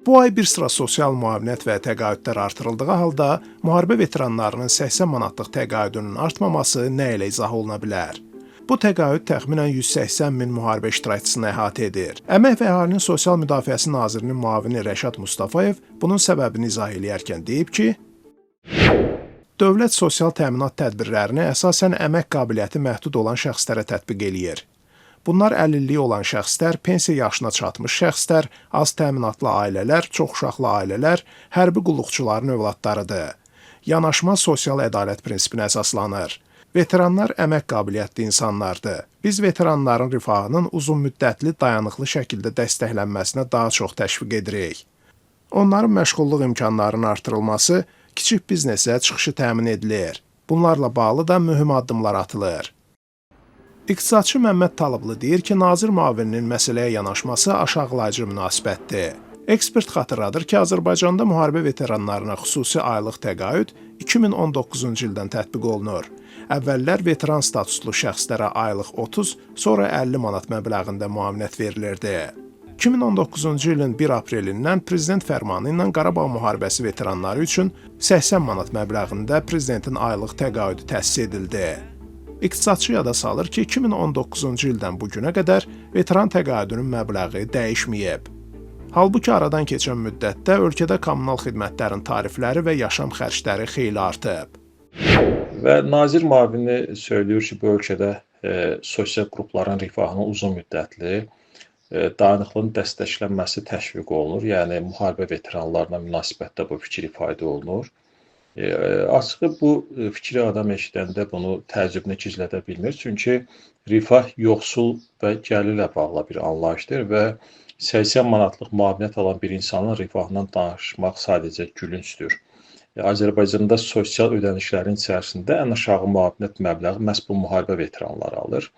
Bu ay bir sıra sosial müavinət və təqaüdlər artırıldığı halda, müharibə veteranlarının 80 manatlıq təqaüdünün artmaması nə ilə izah oluna bilər? Bu təqaüd təxminən 180 min müharibə iştirakçısını əhatə edir. Əmək və Əhalinin Sosial Müdafiəsi Nazirinin müavini Rəşad Mustafayev bunun səbəbini izah eləyərkən deyib ki, dövlət sosial təminat tədbirlərini əsasən əmək qabiliyyəti məhdud olan şəxslərə tətbiq eləyir. Bunlar əlilliyi olan şəxslər, pensiya yaşına çatmış şəxslər, az təminatlı ailələr, çoxuşaqlı ailələr, hərbi qulluqçuların övladlarıdır. Yanaşma sosial ədalət prinsipinə əsaslanır. Veteranlar əmək qabiliyyətli insanlardır. Biz veteranların rifahının uzunmüddətli, dayanıqlı şəkildə dəstəklənməsinə daha çox təşviq edirik. Onların məşğulluq imkanlarının artırılması, kiçik biznesə çıxışı təmin edilir. Bunlarla bağlı da mühüm addımlar atılır. İqtisadçı Məmməd Talıblı deyir ki, nazir müavininin məsələyə yanaşması aşağılayıcı münasibətdir. Ekspert xatırladır ki, Azərbaycanda müharibə veteranlarına xüsusi aylıq təqaüd 2019-cu ildən tətbiq olunur. Əvvəllər veteran statuslu şəxslərə aylıq 30, sonra 50 manat məbləğində müavinət verilirdi. 2019-cu ilin 1 aprelindən Prezident fərmanı ilə Qarabağ müharibəsi veteranları üçün 80 manat məbləğində Prezidentin aylıq təqaüdü təsis edildi. İqtisadçı yada salır ki, 2019-cu ildən bu günə qədər veteran təqaüdünün məbləği dəyişməyib. Halbuki aradan keçən müddətdə ölkədə kommunal xidmətlərin tarifləri və yaşam xərcləri xeyli artıb. Və nazir müavini söylüyor ki, bu ölkədə sosial qrupların rifahının uzun müddətli dayanıqlığın dəstəklənməsi təşviq olunur. Yəni, müharibə veteranlarına münasibətdə bu fikir ifadə olunur. Açığı bu fikri adam eşidəndə bunu təəccübünü gizlədə bilmir. Çünki rifah yoxsul və gəlirlə bağlı bir anlayışdır və 80 manatlıq müavinət alan bir insanın rifahından danışmaq sadəcə gülüncdür. Azərbaycanda sosial ödənişlərin içərisində ən aşağı müavinət məbləği məhz bu müharibə veteranları alır.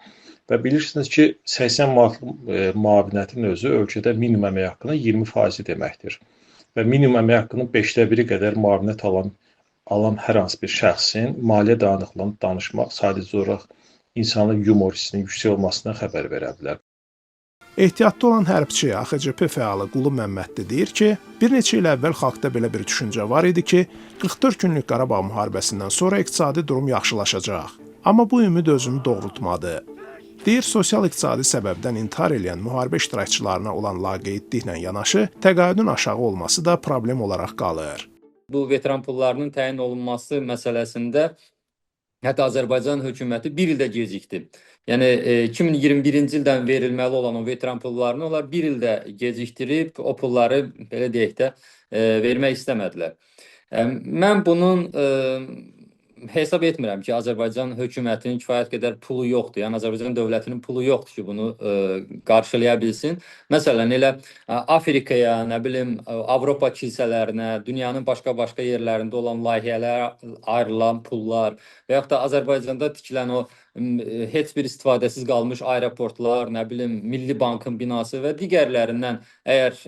Və bilirsiniz ki, 80 manatlıq müavinətin özü ölkədə minimum əmək haqqının 20% deməkdir. Və minimum əmək haqqının 1/5 qədər müavinət alan hər hansı bir şəxsin maliyyə dayanıqlığını danışmaq sadəcə olaraq insanın yumor hissinin yüksək olmasından xəbər verə bilər. Ehtiyatlı olan hərbçi AXCP fəalı Qulu Məmmədli deyir ki, bir neçə il əvvəl xalqda belə bir düşüncə var idi ki, 44 günlük Qarabağ müharibəsindən sonra iqtisadi durum yaxşılaşacaq. Amma bu ümid özünü doğrultmadı. Deyir, sosial-iqtisadi səbəbdən intihar edən müharibə iştirakçılarına olan laqeydliklə yanaşı, təqaüdün aşağı olması da problem olaraq qalır. Bu veteran pullarının təyin olunması məsələsində hətta Azərbaycan hökuməti bir ildə gecikdi. Yəni 2021-ci ildən verilməli olan o veteran pullarını onlar bir ildə gecikdirib o pulları belə deyək də vermək istəmədilər. Mən bunun hesab etmirəm ki, Azərbaycan hökumətinin kifayət qədər pulu yoxdur. Yəni Azərbaycan dövlətinin pulu yoxdur ki, bunu qarşılaya bilsin. Məsələn, elə Afrikaya, nə bilim, Avropa kilsələrinə, dünyanın başqa yerlərində olan layihələrə ayrılan pullar və yaxud da Azərbaycanda tikilən o heç bir istifadəsiz qalmış aeroportlar, nə bilim, Milli Bankın binası və digərlərindən əgər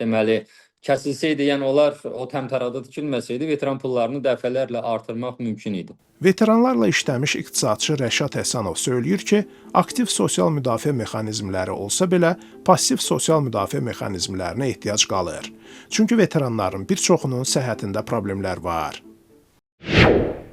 deməli kəsilsəydi, yəni onlar o təmtərada tikilməsəydi, veteran pullarını dəfələrlə artırmaq mümkün idi. Veteranlarla işləmiş iqtisadçı Rəşad Həsənov söyləyir ki, aktiv sosial müdafiə mexanizmləri olsa belə, passiv sosial müdafiə mexanizmlərinə ehtiyac qalır. Çünki veteranların bir çoxunun səhhətində problemlər var.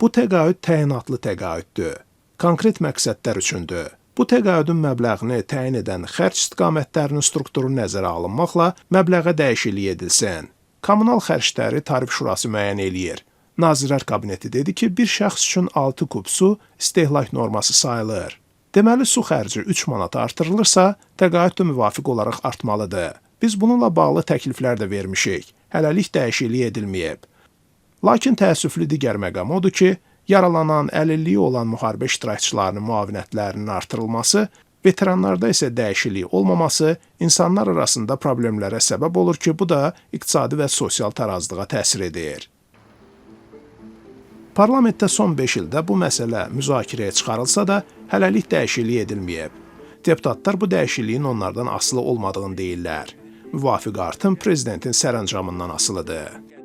Bu təqaüd təyinatlı təqaüddür. Konkret məqsədlər üçündür. Bu təqaüdün məbləğini təyin edən xərc istiqamətlərinin strukturu nəzərə alınmaqla məbləğə dəyişiklik edilsin. Kommunal xərcləri Tarif Şurası müəyyən eləyir. Nazirlər Kabineti dedi ki, bir şəxs üçün 6 kub su istehlak norması sayılır. Deməli, su xərci 3 manata artırılırsa, təqaüd də müvafiq olaraq artmalıdır. Biz bununla bağlı təkliflər də vermişik. Hələlik dəyişiklik edilməyib. Lakin təəssüflü digər məqam odur ki, yaralanan, əlilliyi olan müharibə iştirakçılarının müavinətlərinin artırılması, veteranlarda isə dəyişiklik olmaması insanlar arasında problemlərə səbəb olur ki, bu da iqtisadi və sosial tarazlığa təsir edir. Parlamentdə son 5 ildə bu məsələ müzakirəyə çıxarılsa da, hələlik dəyişiklik edilməyib. Deputatlar bu dəyişikliyin onlardan asılı olmadığını deyirlər. Müvafiq artım Prezidentin sərəncamından asılıdır.